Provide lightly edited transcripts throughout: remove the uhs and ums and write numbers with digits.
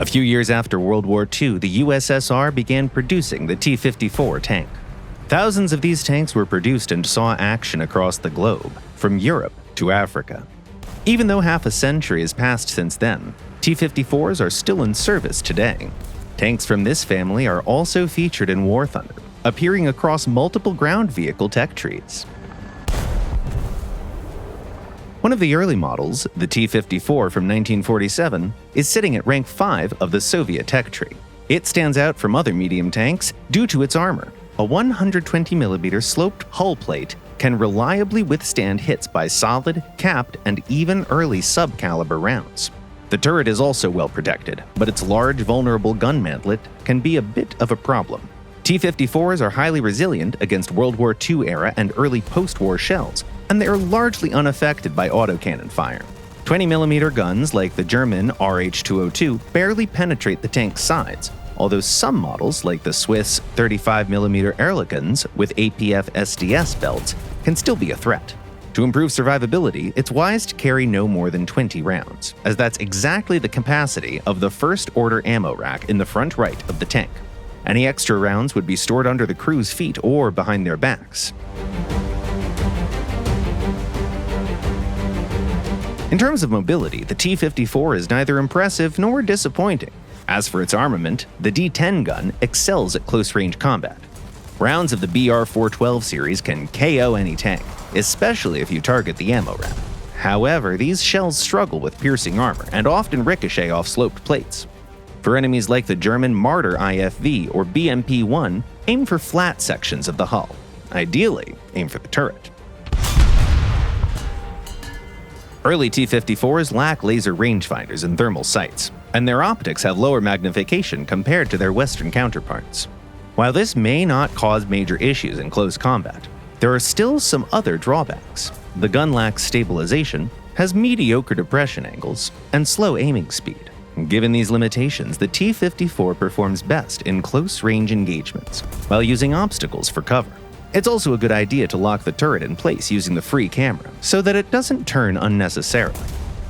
A few years after World War II, the USSR began producing the T-54 tank. Thousands of these tanks were produced and saw action across the globe, from Europe to Africa. Even though half a century has passed since then, T-54s are still in service today. Tanks from this family are also featured in War Thunder, appearing across multiple ground vehicle tech trees. One of the early models, the T-54 from 1947, is sitting at rank 5 of the Soviet tech tree. It stands out from other medium tanks due to its armor. A 120mm sloped hull plate can reliably withstand hits by solid, capped, and even early sub-caliber rounds. The turret is also well protected, but its large, vulnerable gun mantlet can be a bit of a problem. T-54s are highly resilient against World War II era and early post-war shells, and they are largely unaffected by autocannon fire. 20mm guns like the German RH-202 barely penetrate the tank's sides, although some models like the Swiss 35mm Ehrlichens with APF SDS belts can still be a threat. To improve survivability, it's wise to carry no more than 20 rounds, as that's exactly the capacity of the first-order ammo rack in the front right of the tank. Any extra rounds would be stored under the crew's feet or behind their backs. In terms of mobility, the T-54 is neither impressive nor disappointing. As for its armament, the D-10 gun excels at close-range combat. Rounds of the BR-412 series can KO any tank, especially if you target the ammo rack. However, these shells struggle with piercing armor and often ricochet off sloped plates. For enemies like the German Marder IFV or BMP-1, aim for flat sections of the hull. Ideally, aim for the turret. Early T-54s lack laser rangefinders and thermal sights, and their optics have lower magnification compared to their Western counterparts. While this may not cause major issues in close combat, there are still some other drawbacks. The gun lacks stabilization, has mediocre depression angles, and slow aiming speed. Given these limitations, the T-54 performs best in close-range engagements, while using obstacles for cover. It's also a good idea to lock the turret in place using the free camera, so that it doesn't turn unnecessarily.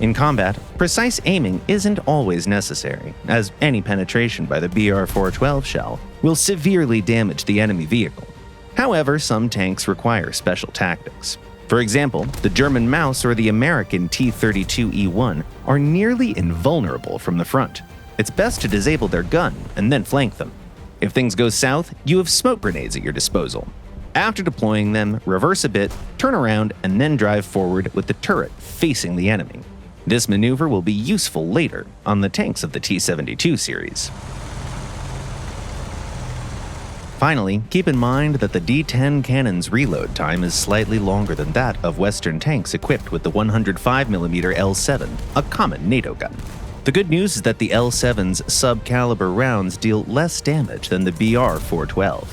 In combat, precise aiming isn't always necessary, as any penetration by the BR-412 shell will severely damage the enemy vehicle. However, some tanks require special tactics. For example, the German Maus or the American T-32E1 are nearly invulnerable from the front. It's best to disable their gun and then flank them. If things go south, you have smoke grenades at your disposal. After deploying them, reverse a bit, turn around, and then drive forward with the turret facing the enemy. This maneuver will be useful later on the tanks of the T-72 series. Finally, keep in mind that the D-10 cannon's reload time is slightly longer than that of Western tanks equipped with the 105mm L7, a common NATO gun. The good news is that the L7's sub-caliber rounds deal less damage than the BR-412.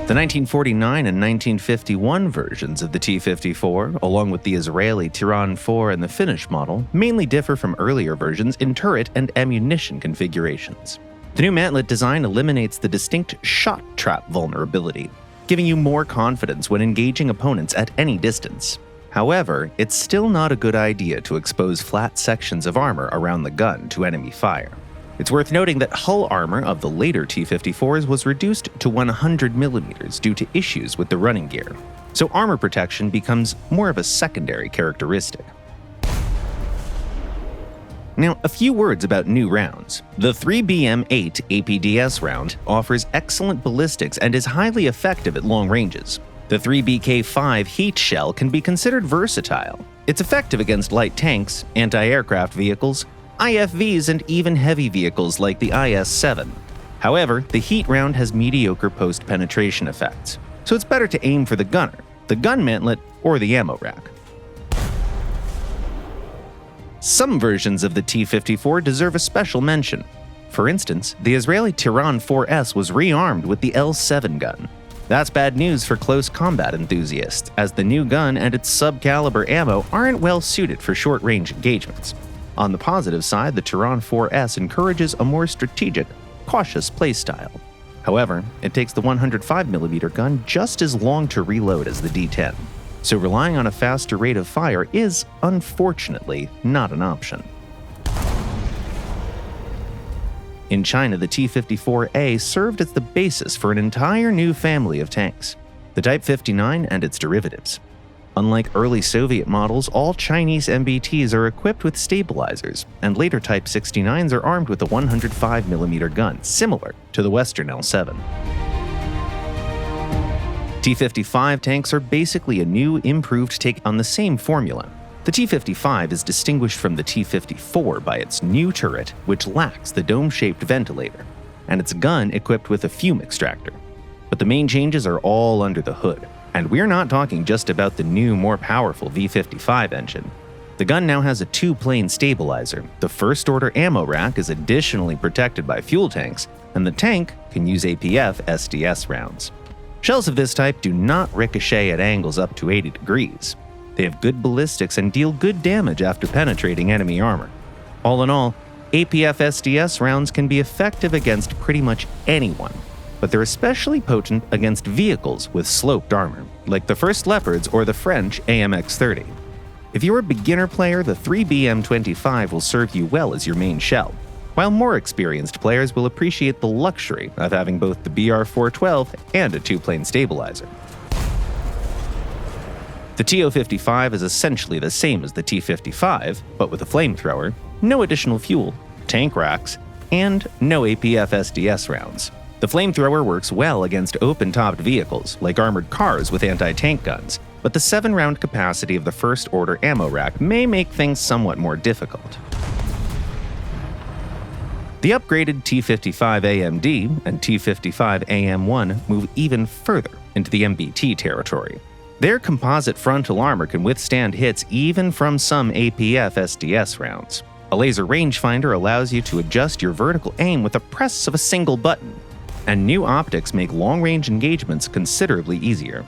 The 1949 and 1951 versions of the T-54, along with the Israeli Tiran 4 and the Finnish model, mainly differ from earlier versions in turret and ammunition configurations. The new mantlet design eliminates the distinct shot trap vulnerability, giving you more confidence when engaging opponents at any distance. However, it's still not a good idea to expose flat sections of armor around the gun to enemy fire. It's worth noting that hull armor of the later T-54s was reduced to 100mm due to issues with the running gear, so armor protection becomes more of a secondary characteristic. Now, a few words about new rounds. The 3BM8 APDS round offers excellent ballistics and is highly effective at long ranges. The 3BK5 heat shell can be considered versatile. It's effective against light tanks, anti-aircraft vehicles, IFVs, and even heavy vehicles like the IS-7. However, the heat round has mediocre post-penetration effects, so it's better to aim for the gunner, the gun mantlet, or the ammo rack. Some versions of the T-54 deserve a special mention. For instance, the Israeli Tiran 4S was rearmed with the L7 gun. That's bad news for close combat enthusiasts, as the new gun and its sub-caliber ammo aren't well suited for short-range engagements. On the positive side, the Tiran 4S encourages a more strategic, cautious playstyle. However, it takes the 105mm gun just as long to reload as the D-10. so relying on a faster rate of fire is, unfortunately, not an option. In China, the T-54A served as the basis for an entire new family of tanks, the Type 59 and its derivatives. Unlike early Soviet models, all Chinese MBTs are equipped with stabilizers, and later Type 69s are armed with a 105mm gun, similar to the Western L7. T-55 tanks are basically a new, improved take on the same formula. The T-55 is distinguished from the T-54 by its new turret, which lacks the dome-shaped ventilator, and its gun equipped with a fume extractor. But the main changes are all under the hood, and we're not talking just about the new, more powerful V-55 engine. The gun now has a two-plane stabilizer, the first-order ammo rack is additionally protected by fuel tanks, and the tank can use APF SDS rounds. Shells of this type do not ricochet at angles up to 80 degrees. They have good ballistics and deal good damage after penetrating enemy armor. All in all, APF SDS rounds can be effective against pretty much anyone, but they're especially potent against vehicles with sloped armor, like the First Leopards or the French AMX-30. If you're a beginner player, the 3BM25 will serve you well as your main shell, while more experienced players will appreciate the luxury of having both the BR-412 and a two-plane stabilizer. The TO-55 is essentially the same as the T-55, but with a flamethrower, no additional fuel, tank racks, and no APF SDS rounds. The flamethrower works well against open-topped vehicles, like armored cars with anti-tank guns, but the 7-round capacity of the first-order ammo rack may make things somewhat more difficult. The upgraded T-55 AMD and T-55 AM1 move even further into the MBT territory. Their composite frontal armor can withstand hits even from some APF SDS rounds. A laser rangefinder allows you to adjust your vertical aim with the press of a single button, and new optics make long-range engagements considerably easier.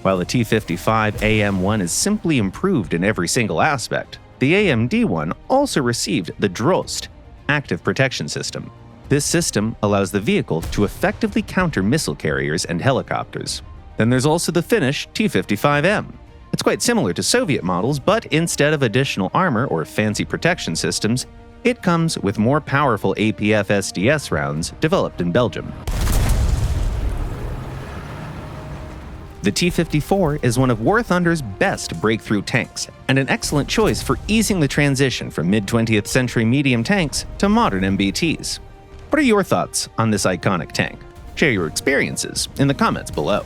While the T-55 AM1 is simply improved in every single aspect, the AMD one also received the DROST, Active Protection System. This system allows the vehicle to effectively counter missile carriers and helicopters. Then there's also the Finnish T-55M. It's quite similar to Soviet models, but instead of additional armor or fancy protection systems, it comes with more powerful APF SDS rounds developed in Belgium. The T-54 is one of War Thunder's best breakthrough tanks, and an excellent choice for easing the transition from mid-20th century medium tanks to modern MBTs. What are your thoughts on this iconic tank? Share your experiences in the comments below.